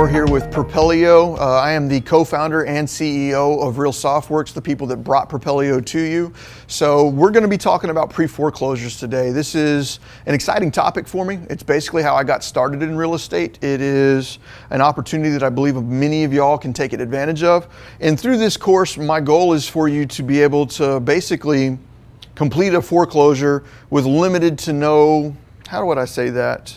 Moore here with Propelio. I am the co-founder and CEO of Real Softworks, the people that brought Propelio to you. So we're going to be talking about pre-foreclosures today. This is an exciting topic for me. It's basically how I got started in real estate. It is an opportunity that I believe many of y'all can take advantage of. And through this course, my goal is for you to be able to basically complete a foreclosure with limited to no, how would I say that?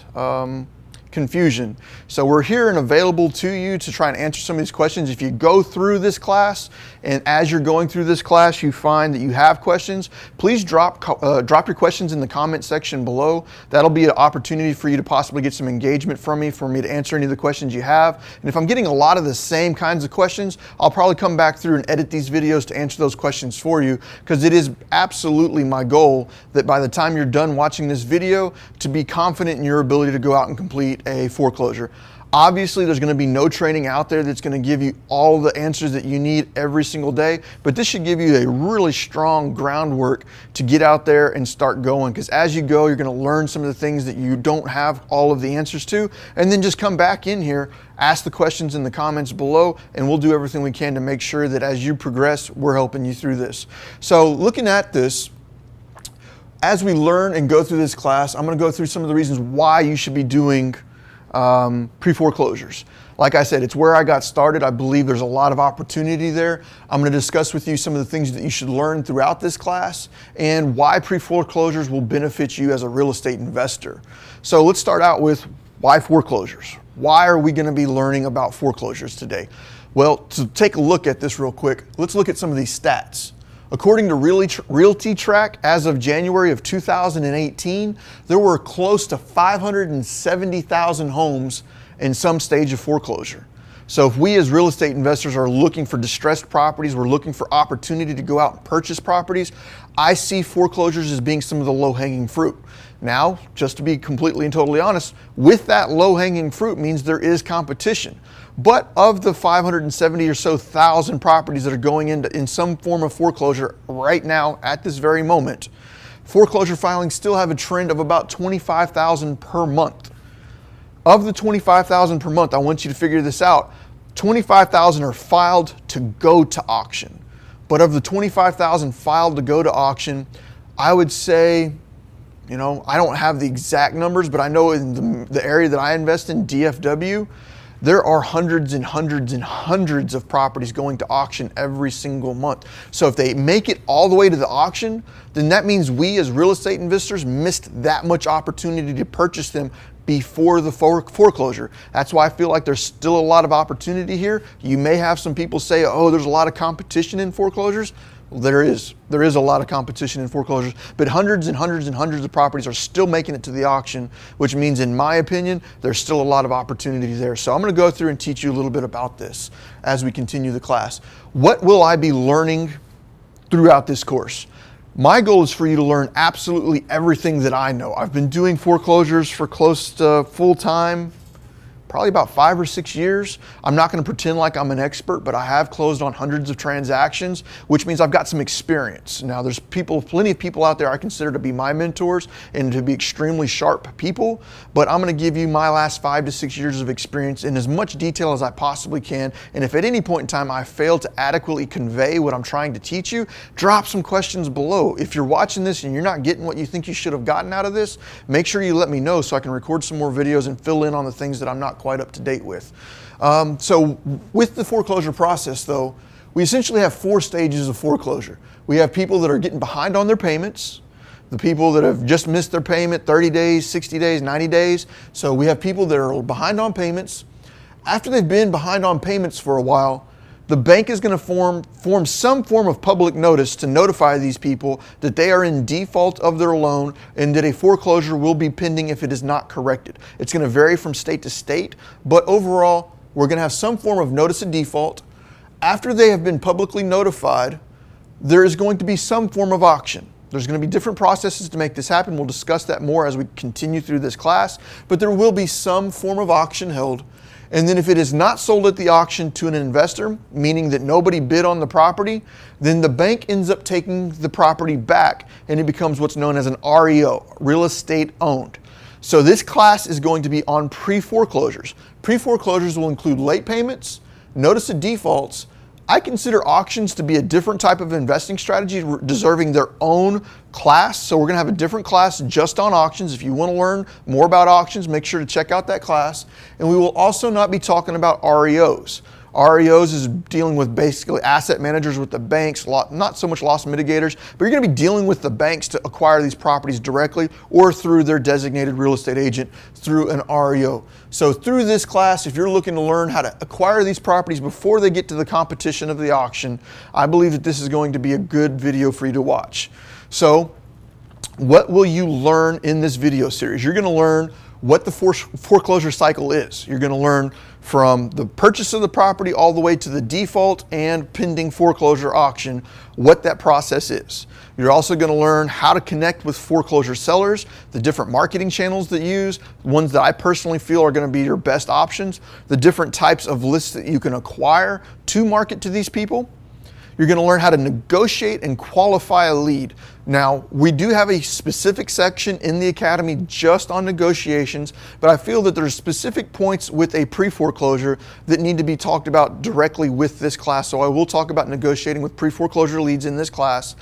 Confusion. So we're here and available to you to try and answer some of these questions. If you go through this class, and as you're going through this class, you find that you have questions, please drop your questions in the comment section below. That'll be an opportunity for you to possibly get some engagement from me, for me to answer any of the questions you have. And if I'm getting a lot of the same kinds of questions, I'll probably come back through and edit these videos to answer those questions for you, because it is absolutely my goal that by the time you're done watching this video, to be confident in your ability to go out and complete a foreclosure. Obviously, there's going to be no training out there that's going to give you all the answers that you need every single day, but this should give you a really strong groundwork to get out there and start going, because as you go, you're going to learn some of the things that you don't have all of the answers to, and then just come back in here, ask the questions in the comments below, and we'll do everything we can to make sure that as you progress, we're helping you through this. So looking at this, as we learn and go through this class, I'm going to go through some of the reasons why you should be doing pre-foreclosures. Like I said, it's where I got started. I believe there's a lot of opportunity there. I'm going to discuss with you some of the things that you should learn throughout this class and why pre-foreclosures will benefit you as a real estate investor. So let's start out with why foreclosures. Why are we going to be learning about foreclosures today? Well, to take a look at this real quick, let's look at some of these stats. According to Realty Track, as of January of 2018, there were close to 570,000 homes in some stage of foreclosure. So if we as real estate investors are looking for distressed properties, we're looking for opportunity to go out and purchase properties, I see foreclosures as being some of the low-hanging fruit. Now, just to be completely and totally honest, with that low-hanging fruit means there is competition. But of the 570 or so thousand properties that are going in some form of foreclosure right now at this very moment, foreclosure filings still have a trend of about 25,000 per month. Of the 25,000 per month, I want you to figure this out. 25,000 are filed to go to auction. But of the 25,000 filed to go to auction, I would say, I don't have the exact numbers, but I know in the area that I invest in, DFW, there are hundreds and hundreds and hundreds of properties going to auction every single month. So if they make it all the way to the auction, then that means we as real estate investors missed that much opportunity to purchase them before the foreclosure. That's why I feel like there's still a lot of opportunity here. You may have some people say, oh, there's a lot of competition in foreclosures. Well, there is a lot of competition in foreclosures, but hundreds and hundreds and hundreds of properties are still making it to the auction, which means, in my opinion, there's still a lot of opportunity there. So I'm going to go through and teach you a little bit about this as we continue the class. What will I be learning throughout this course? My goal is for you to learn absolutely everything that I know. I've been doing foreclosures for close to full time, probably about 5 or 6 years. I'm not going to pretend like I'm an expert, but I have closed on hundreds of transactions, which means I've got some experience. Now, there's plenty of people out there I consider to be my mentors and to be extremely sharp people, but I'm going to give you my last 5 to 6 years of experience in as much detail as I possibly can. And if at any point in time I fail to adequately convey what I'm trying to teach you, drop some questions below. If you're watching this and you're not getting what you think you should have gotten out of this, make sure you let me know so I can record some more videos and fill in on the things that I'm not quite up to date with. So with the foreclosure process though, we essentially have 4 stages of foreclosure. We have people that are getting behind on their payments, the people that have just missed their payment 30 days, 60 days, 90 days. So we have people that are behind on payments. After they've been behind on payments for a while, the bank is going to form some form of public notice to notify these people that they are in default of their loan and that a foreclosure will be pending if it is not corrected. It's going to vary from state to state, but overall, we're going to have some form of notice of default. After they have been publicly notified, there is going to be some form of auction. There's going to be different processes to make this happen. We'll discuss that more as we continue through this class, but there will be some form of auction held. And then if it is not sold at the auction to an investor, meaning that nobody bid on the property, then the bank ends up taking the property back and it becomes what's known as an REO, real estate owned. So this class is going to be on pre-foreclosures. Pre-foreclosures will include late payments, notice of defaults. I consider auctions to be a different type of investing strategy, deserving their own class. So we're going to have a different class just on auctions. If you want to learn more about auctions, make sure to check out that class. And we will also not be talking about REOs. REOs is dealing with basically asset managers with the banks, not so much loss mitigators, but you're going to be dealing with the banks to acquire these properties directly or through their designated real estate agent through an REO. So through this class, if you're looking to learn how to acquire these properties before they get to the competition of the auction, I believe that this is going to be a good video for you to watch. So what will you learn in this video series? You're going to learn what the foreclosure cycle is. You're going to learn from the purchase of the property all the way to the default and pending foreclosure auction, what that process is. You're also going to learn how to connect with foreclosure sellers, the different marketing channels that you use, ones that I personally feel are going to be your best options, the different types of lists that you can acquire to market to these people. You're going to learn how to negotiate and qualify a lead. Now, we do have a specific section in the Academy just on negotiations, but I feel that there's specific points with a pre-foreclosure that need to be talked about directly with this class. So I will talk about negotiating with pre-foreclosure leads in this class.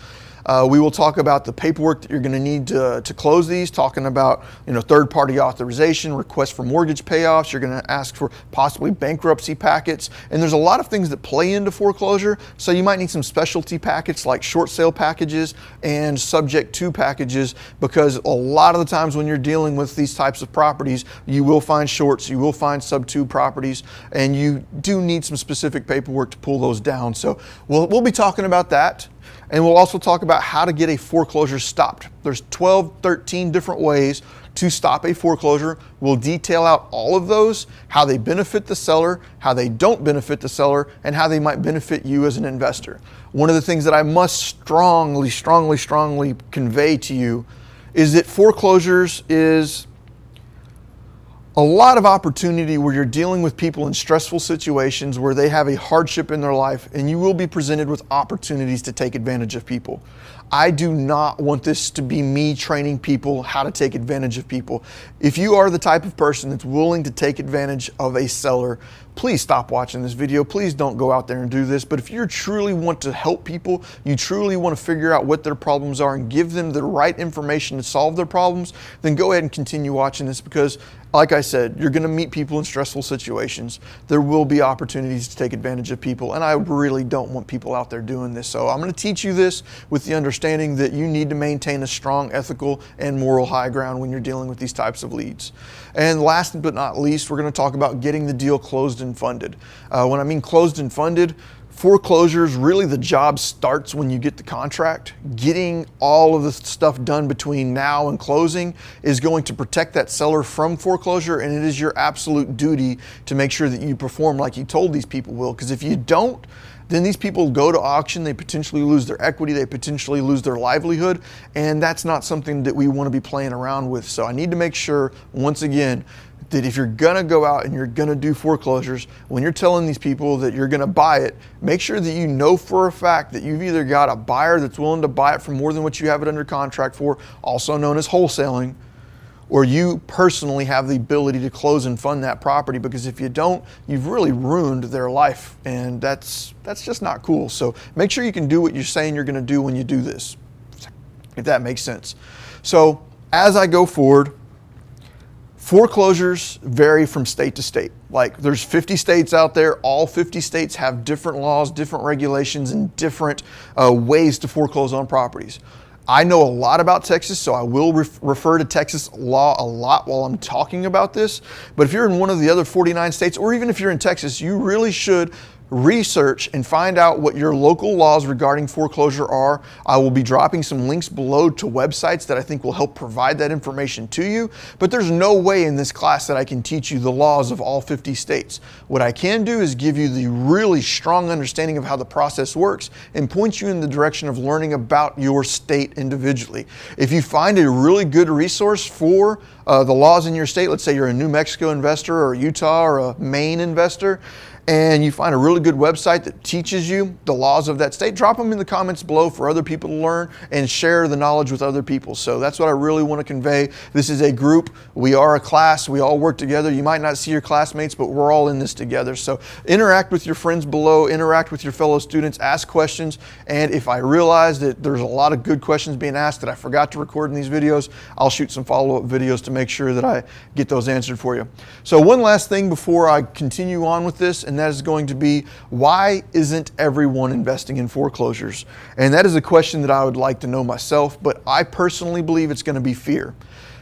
We will talk about the paperwork that you're going to need to close these, talking about third-party authorization, requests for mortgage payoffs. You're going to ask for possibly bankruptcy packets. And there's a lot of things that play into foreclosure. So you might need some specialty packets like short sale packages and subject to packages, because a lot of the times when you're dealing with these types of properties, you will find shorts, you will find sub 2 properties, and you do need some specific paperwork to pull those down. So we'll be talking about that. And we'll also talk about how to get a foreclosure stopped. There's 12, 13 different ways to stop a foreclosure. We'll detail out all of those, how they benefit the seller, how they don't benefit the seller, and how they might benefit you as an investor. One of the things that I must strongly convey to you is that foreclosures is a lot of opportunity where you're dealing with people in stressful situations where they have a hardship in their life, and you will be presented with opportunities to take advantage of people. I do not want this to be me training people how to take advantage of people. If you are the type of person that's willing to take advantage of a seller, please stop watching this video. Please don't go out there and do this. But if you truly want to help people, you truly want to figure out what their problems are and give them the right information to solve their problems, then go ahead and continue watching this, because like I said, you're going to meet people in stressful situations. There will be opportunities to take advantage of people, and I really don't want people out there doing this. So I'm going to teach you this with the understanding that you need to maintain a strong ethical and moral high ground when you're dealing with these types of leads. And last but not least, we're going to talk about getting the deal closed and funded. When I mean closed and funded, foreclosures, really the job starts when you get the contract. Getting all of the stuff done between now and closing is going to protect that seller from foreclosure, and it is your absolute duty to make sure that you perform like you told these people will, because if you don't, then these people go to auction, they potentially lose their equity, they potentially lose their livelihood, and that's not something that we want to be playing around with. So I need to make sure, once again, that if you're going to go out and you're going to do foreclosures, when you're telling these people that you're going to buy it, make sure that you know for a fact that you've either got a buyer that's willing to buy it for more than what you have it under contract for, also known as wholesaling, or you personally have the ability to close and fund that property, because if you don't, you've really ruined their life, and that's just not cool. So make sure you can do what you're saying you're going to do when you do this, if that makes sense. So as I go forward, foreclosures vary from state to state. Like, there's 50 states out there. All 50 states have different laws, different regulations, and different ways to foreclose on properties. I know a lot about Texas, so I will refer to Texas law a lot while I'm talking about this. But if you're in one of the other 49 states, or even if you're in Texas, you really should research and find out what your local laws regarding foreclosure are. I will be dropping some links below to websites that I think will help provide that information to you, but there's no way in this class that I can teach you the laws of all 50 states. What I can do is give you the really strong understanding of how the process works and point you in the direction of learning about your state individually. If you find a really good resource for the laws in your state, let's say you're a New Mexico investor or a Utah or a Maine investor, and you find a really good website that teaches you the laws of that state, drop them in the comments below for other people to learn and share the knowledge with other people. So that's what I really want to convey. This is a group. We are a class. We all work together. You might not see your classmates, but we're all in this together. So interact with your friends below, interact with your fellow students, ask questions. And if I realize that there's a lot of good questions being asked that I forgot to record in these videos, I'll shoot some follow-up videos to make sure that I get those answered for you. So one last thing before I continue on with this, and that is going to be, why isn't everyone investing in foreclosures? And that is a question that I would like to know myself, but I personally believe it's going to be fear.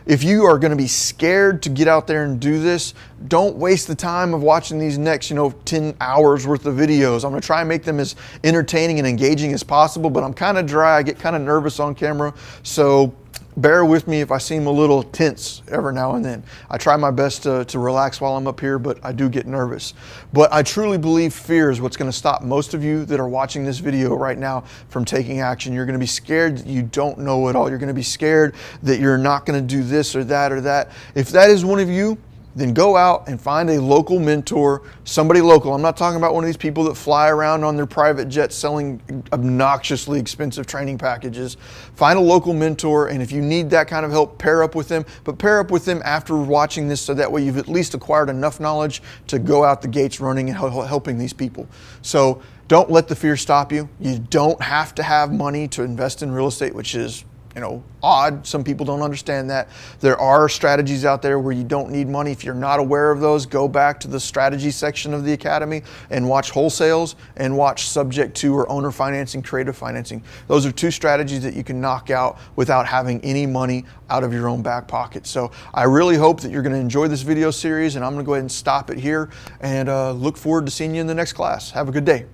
If you are going to be scared to get out there and do this, don't waste the time of watching these next, 10 hours worth of videos. I'm going to try and make them as entertaining and engaging as possible, but I'm kind of dry. I get kind of nervous on camera. So bear with me if I seem a little tense every now and then. I try my best to relax while I'm up here, but I do get nervous. But I truly believe fear is what's going to stop most of you that are watching this video right now from taking action. You're going to be scared that you don't know it all. You're going to be scared that you're not going to do this or that or that. If that is one of you, then go out and find a local mentor, somebody local. I'm not talking about one of these people that fly around on their private jets selling obnoxiously expensive training packages. Find a local mentor, and if you need that kind of help, pair up with them, but pair up with them after watching this so that way you've at least acquired enough knowledge to go out the gates running and helping these people. So don't let the fear stop you. You don't have to have money to invest in real estate, which is odd. Some people don't understand that. There are strategies out there where you don't need money. If you're not aware of those, go back to the strategy section of the academy and watch wholesales and watch subject to or owner financing, creative financing. Those are two strategies that you can knock out without having any money out of your own back pocket. So I really hope that you're going to enjoy this video series, and I'm going to go ahead and stop it here and look forward to seeing you in the next class. Have a good day.